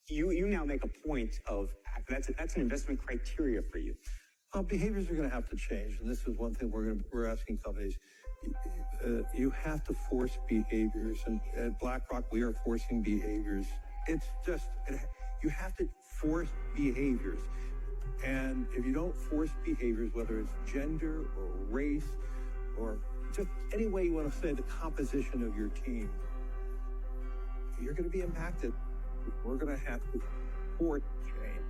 You now make a point of that's an investment criteria for you. Behaviors are going to have to change, and this is one thing we're asking companies. You have to force behaviors, and at BlackRock we are forcing behaviors. It's just you have to force behaviors, and if you don't force behaviors, whether it's gender or race or just any way you want to say the composition of your team, you're going to be impacted. We're going to have to force change.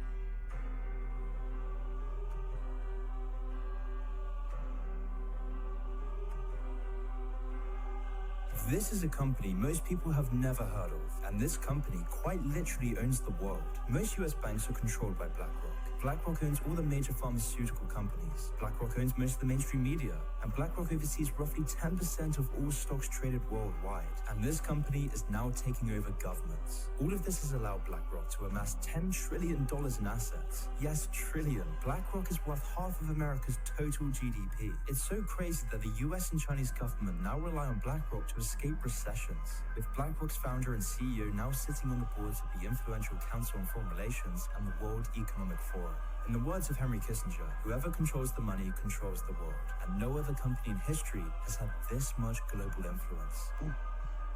This is a company most people have never heard of, and this company quite literally owns the world. Most US banks are controlled by BlackRock. BlackRock owns all the major pharmaceutical companies. BlackRock owns most of the mainstream media, and BlackRock oversees roughly 10% of all stocks traded worldwide. And this company is now taking over governments. All of this has allowed BlackRock to amass $10 trillion in assets. Yes, trillion. BlackRock is worth half of America's total GDP. It's so crazy that the US and Chinese government now rely on BlackRock to escape recessions, with BlackRock's founder and CEO now sitting on the boards of the influential Council on Foreign Relations and the World Economic Forum. In the words of Henry Kissinger, whoever controls the money controls the world, and no other company in history has had this much global influence.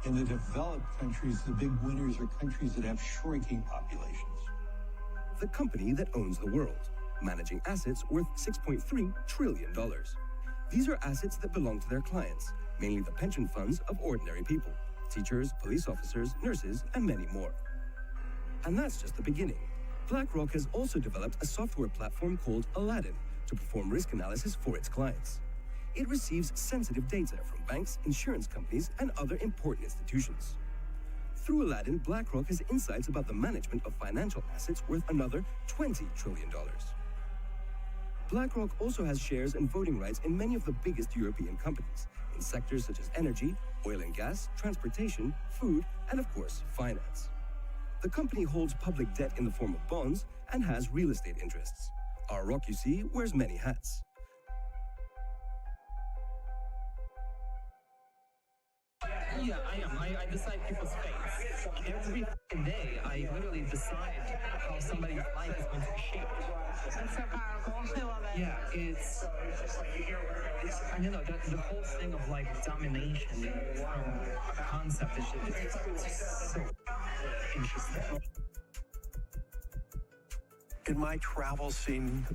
In the developed countries, the big winners are countries that have shrinking populations. The company that owns the world, managing assets worth $6.3 trillion. These are assets that belong to their clients, mainly the pension funds of ordinary people, teachers, police officers, nurses, and many more. And that's just the beginning. BlackRock has also developed a software platform called Aladdin to perform risk analysis for its clients. It receives sensitive data from banks, insurance companies, and other important institutions. Through Aladdin, BlackRock has insights about the management of financial assets worth another $20 trillion. BlackRock also has shares and voting rights in many of the biggest European companies, in sectors such as energy, oil and gas, transportation, food, and of course, finance. The company holds public debt in the form of bonds and has real estate interests. Our rock, you see, wears many hats. Yeah, I am. I decide people's fates. Every day, I literally decide how somebody's life is going to be shaped. That's so powerful. I love it. Yeah, it's and you know, the whole thing of like domination from a concept is just so interesting. In my travels seeing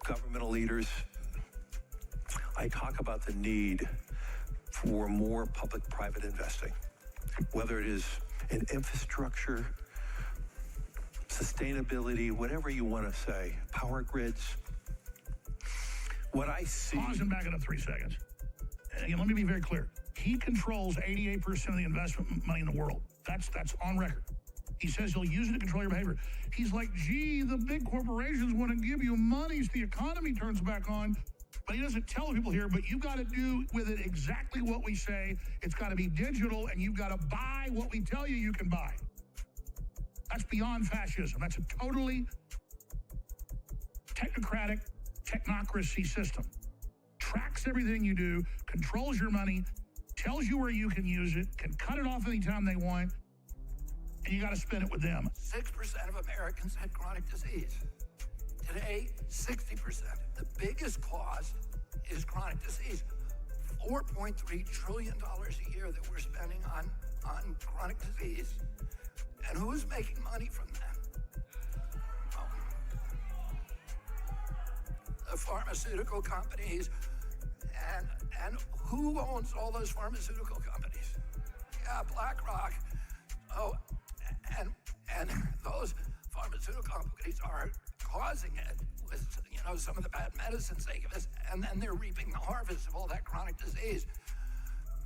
governmental leaders, I talk about the need for more public-private investing, whether it is in infrastructure, sustainability, whatever you want to say, power grids. What I see... Pause and back it up 3 seconds. Again, let me be very clear. He controls 88% of the investment money in the world. That's on record. He says he'll use it to control your behavior. He's like, gee, the big corporations want to give you money so the economy turns back on. But he doesn't tell people here, but you've got to do with it exactly what we say. It's got to be digital, and you've got to buy what we tell you can buy. That's beyond fascism. That's a totally technocratic technocracy system. Tracks everything you do, controls your money, tells you where you can use it, can cut it off anytime they want, and you got to spend it with them. 6% of Americans had chronic disease. Today, 60%. The biggest cause is chronic disease. $4.3 trillion a year that we're spending on chronic disease. And who's making money from that? The pharmaceutical companies. And who owns all those pharmaceutical companies? Yeah, BlackRock. Oh, and those pharmaceutical companies are causing it with, you know, some of the bad medicines they give us, and then they're reaping the harvest of all that chronic disease.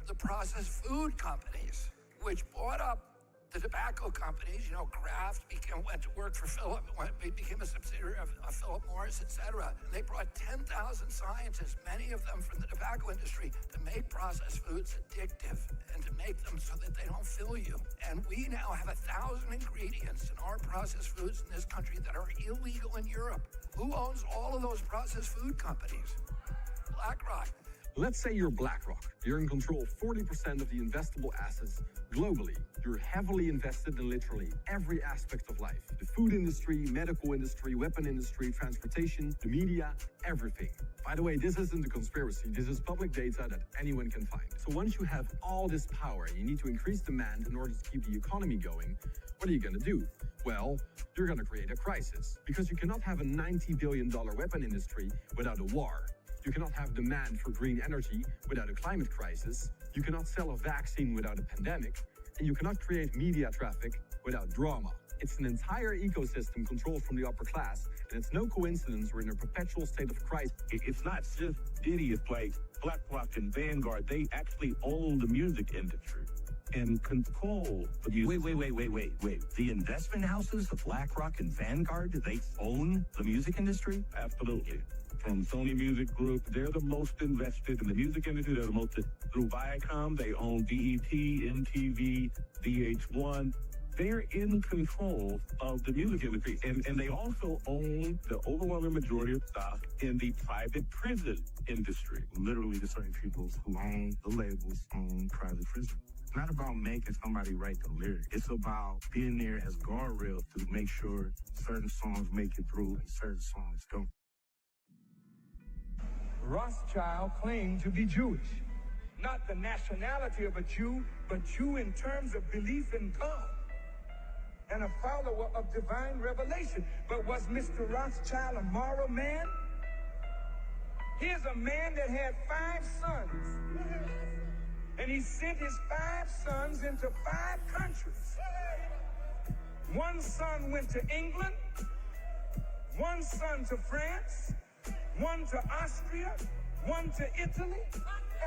The processed food companies, which bought up the tobacco companies, you know, Kraft went to work for Philip, became a subsidiary of Philip Morris, etc. And they brought 10,000 scientists, many of them from the tobacco industry, to make processed foods addictive and to make them so that they don't fill you. And we now have 1,000 ingredients in our processed foods in this country that are illegal in Europe. Who owns all of those processed food companies? BlackRock. Let's say you're BlackRock. You're in control of 40% of the investable assets globally. You're heavily invested in literally every aspect of life. The food industry, medical industry, weapon industry, transportation, the media, everything. By the way, this isn't a conspiracy. This is public data that anyone can find. So once you have all this power, you need to increase demand in order to keep the economy going. What are you going to do? Well, you're going to create a crisis because you cannot have a $90 billion weapon industry without a war. You cannot have demand for green energy without a climate crisis. You cannot sell a vaccine without a pandemic. And you cannot create media traffic without drama. It's an entire ecosystem controlled from the upper class, and it's no coincidence we're in a perpetual state of crisis. It's not just idiots like Blackrock and Vanguard. They actually own the music industry and control the music. Wait. The investment houses of Blackrock and Vanguard, do they own the music industry? Absolutely. From Sony Music Group, they're the most invested in the music industry. They're the most, through Viacom, they own BET, MTV, VH1. They're in control of the music industry. And they also own the overwhelming majority of stock in the private prison industry. Literally the same people who own the labels own private prison. It's not about making somebody write the lyrics. It's about being there as guardrails to make sure certain songs make it through and certain songs don't. Rothschild claimed to be Jewish. Not the nationality of a Jew, but Jew in terms of belief in God and a follower of divine revelation. But was Mr. Rothschild a moral man? Here's a man that had 5 sons. And he sent his 5 sons into 5 countries. One son went to England, one son to France, one to Austria, one to Italy,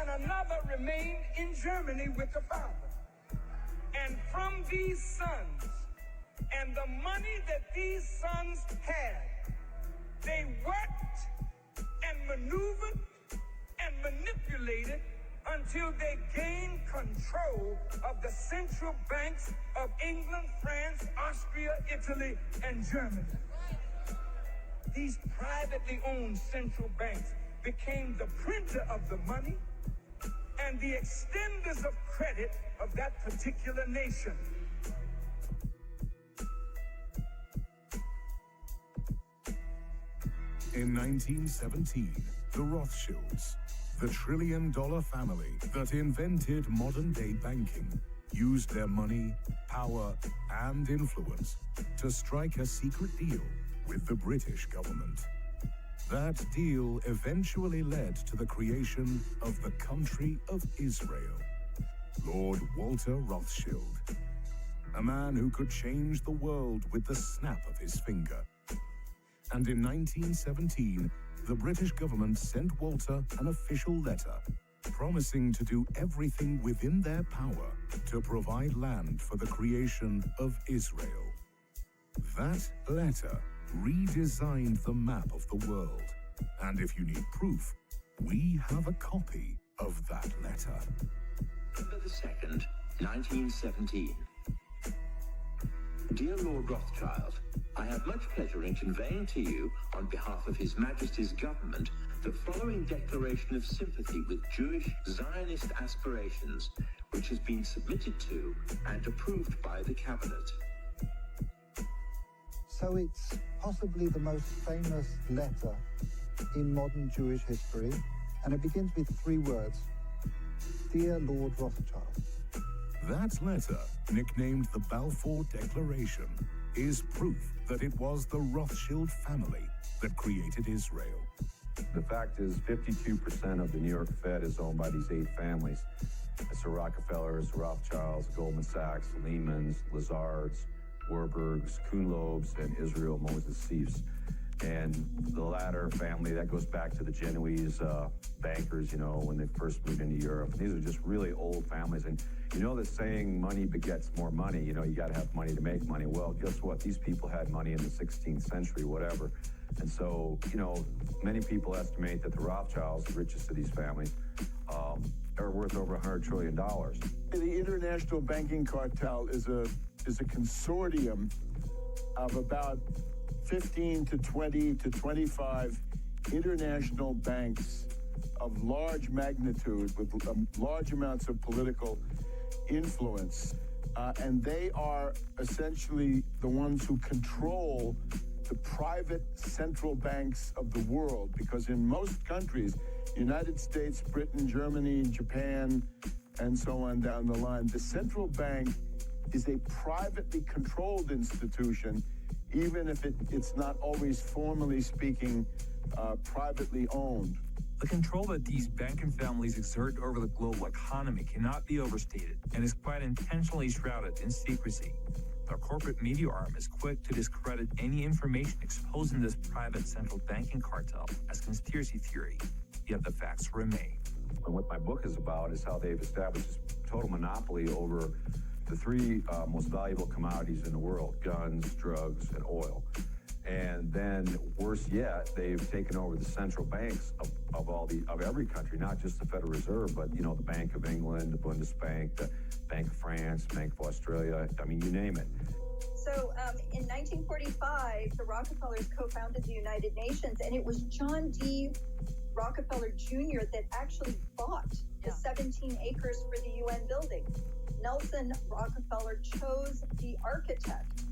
and another remained in Germany with the father. And from these sons, and the money that these sons had, they worked and maneuvered and manipulated until they gained control of the central banks of England, France, Austria, Italy, and Germany. These privately owned central banks became the printer of the money and the extenders of credit of that particular nation. In 1917, the Rothschilds, the trillion-dollar family that invented modern-day banking, used their money, power, and influence to strike a secret deal with the British government. That deal eventually led to the creation of the country of Israel. Lord Walter Rothschild, a man who could change the world with the snap of his finger. And in 1917, the British government sent Walter an official letter promising to do everything within their power to provide land for the creation of Israel. That letter redesigned the map of the world. And if you need proof, we have a copy of that letter. November the 2nd, 1917. Dear Lord Rothschild, I have much pleasure in conveying to you, on behalf of His Majesty's government, the following declaration of sympathy with Jewish Zionist aspirations, which has been submitted to and approved by the Cabinet. So it's possibly the most famous letter in modern Jewish history, and it begins with 3 words: Dear Lord Rothschild. That letter, nicknamed the Balfour Declaration, is proof that it was the Rothschild family that created Israel. The fact is, 52% of the New York Fed is owned by these 8 families. It's the Rockefellers, Rothschilds, Goldman Sachs, Lehmans, Lazards, Warburgs, Kuhnlobes, and Israel Moses Seifs. And the latter family, that goes back to the Genoese bankers, you know, when they first moved into Europe. And these are just really old families. And you know the saying, money begets more money. You know, you got to have money to make money. Well, guess what? These people had money in the 16th century, whatever. And so, you know, many people estimate that the Rothschilds, the richest of these families, are worth over $100 trillion. The international banking cartel is a consortium of about 15 to 20 to 25 international banks of large magnitude with large amounts of political influence. And they are essentially the ones who control the private central banks of the world, because in most countries, United States, Britain, Germany, Japan, and so on down the line, the central bank is a privately controlled institution, even if it's not always formally speaking privately owned. The control that these banking families exert over the global economy cannot be overstated and is quite intentionally shrouded in secrecy. The corporate media arm is quick to discredit any information exposing this private central banking cartel as conspiracy theory, yet the facts remain. And what my book is about is how they've established this total monopoly over the three most valuable commodities in the world: guns, drugs, and oil. And then, worse yet, they've taken over the central banks of every country, not just the Federal Reserve, but the Bank of England, the Bundesbank, the Bank of France, Bank of Australia. I mean, you name it. So, in 1945, the Rockefellers co-founded the United Nations, and it was John D. Rockefeller Jr. that actually bought the 17 acres for the UN building. Nelson Rockefeller chose the architect,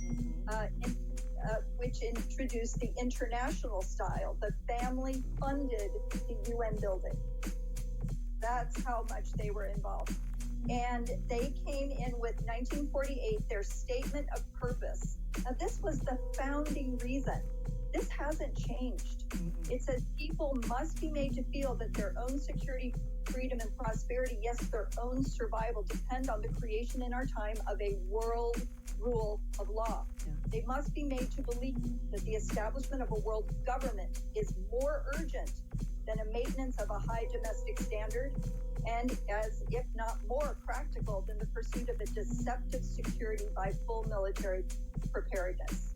which introduced the international style. The family funded the UN building. That's how much they were involved. And they came in with 1948, their statement of purpose. Now, this was the founding reason. This hasn't changed. It says people must be made to feel that their own security, freedom, and prosperity, yes, their own survival, depend on the creation in our time of a world rule of law. They must be made to believe that the establishment of a world government is more urgent than a maintenance of a high domestic standard, and as if not more practical than the pursuit of a deceptive security by full military preparedness.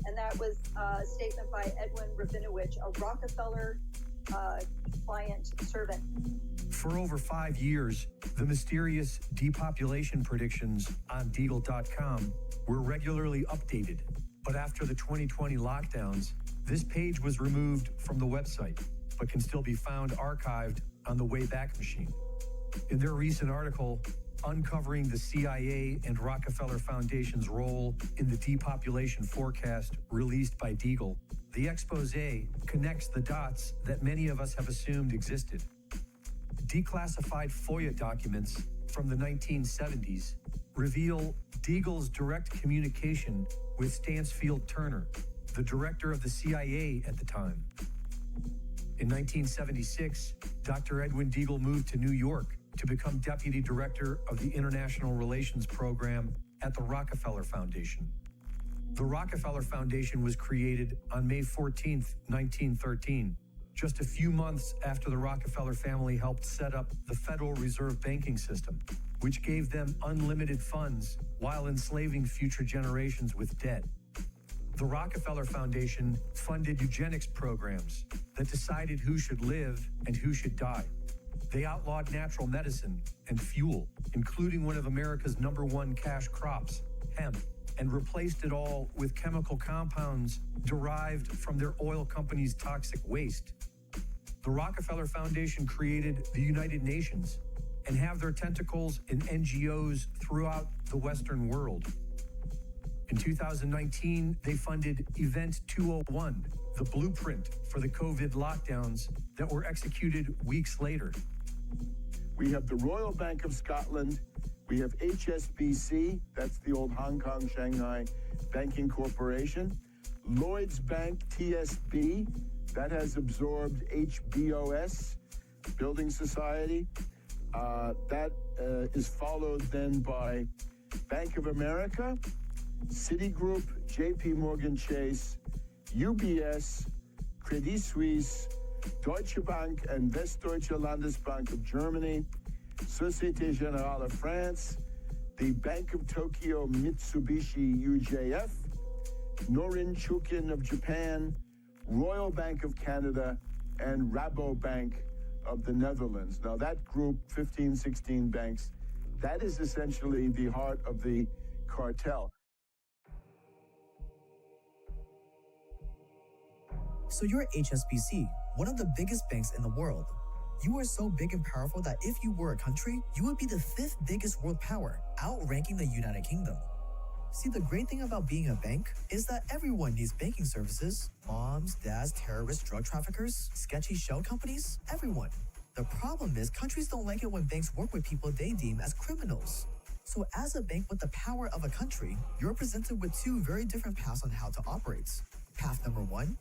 And that was a statement by Edwin Rabinowitz, a Rockefeller client servant. For over 5 years, the mysterious depopulation predictions on Deagle.com were regularly updated. But after the 2020 lockdowns, this page was removed from the website, but can still be found archived on the Wayback Machine. In their recent article, Uncovering the CIA and Rockefeller Foundation's Role in the Depopulation Forecast, released by Deagle, the expose connects the dots that many of us have assumed existed. Declassified FOIA documents from the 1970s reveal Deagle's direct communication with Stansfield Turner, the director of the CIA at the time. In 1976, Dr. Edwin Deagle moved to New York to become deputy director of the International Relations Program at the Rockefeller Foundation. The Rockefeller Foundation was created on May 14, 1913, just a few months after the Rockefeller family helped set up the Federal Reserve banking system, which gave them unlimited funds while enslaving future generations with debt. The Rockefeller Foundation funded eugenics programs that decided who should live and who should die. They outlawed natural medicine and fuel, including one of America's #1 cash crops, hemp, and replaced it all with chemical compounds derived from their oil companies' toxic waste. The Rockefeller Foundation created the United Nations and have their tentacles in NGOs throughout the Western world. In 2019, they funded Event 201, the blueprint for the COVID lockdowns that were executed weeks later. We have the Royal Bank of Scotland. We have HSBC, that's the old Hong Kong, Shanghai Banking Corporation. Lloyds Bank, TSB, that has absorbed HBOS, Building Society. That is followed then by Bank of America, Citigroup, JP Morgan Chase, UBS, Credit Suisse, Deutsche Bank and Westdeutsche Landesbank of Germany, Société Générale of France, the Bank of Tokyo Mitsubishi UJF, Norin Chukin of Japan, Royal Bank of Canada, and Rabobank of the Netherlands. Now that group, 15, 16 banks, that is essentially the heart of the cartel. So you're HSBC, one of the biggest banks in the world. You are so big and powerful that if you were a country, you would be the 5th biggest world power, outranking the United Kingdom. See, the great thing about being a bank is that everyone needs banking services. Moms, dads, terrorists, drug traffickers, sketchy shell companies, everyone. The problem is countries don't like it when banks work with people they deem as criminals. So as a bank with the power of a country, you're presented with 2 very different paths on how to operate. Path number 1,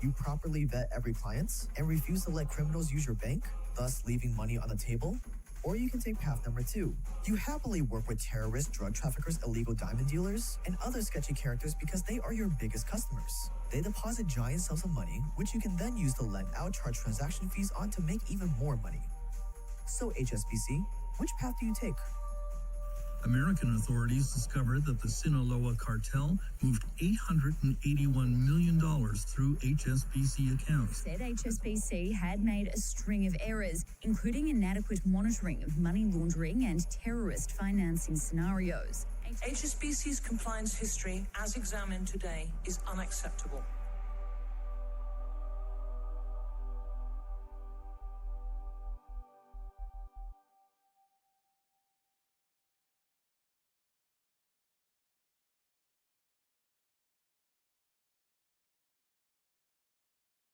you properly vet every client and refuse to let criminals use your bank, thus leaving money on the table. Or you can take path number 2. You happily work with terrorists, drug traffickers, illegal diamond dealers, and other sketchy characters because they are your biggest customers. They deposit giant sums of money, which you can then use to lend out, charge transaction fees on to make even more money. So HSBC, which path do you take? American authorities discovered that the Sinaloa cartel moved $881 million through HSBC accounts. Said HSBC had made a string of errors, including inadequate monitoring of money laundering and terrorist financing scenarios. HSBC's compliance history, as examined today, is unacceptable.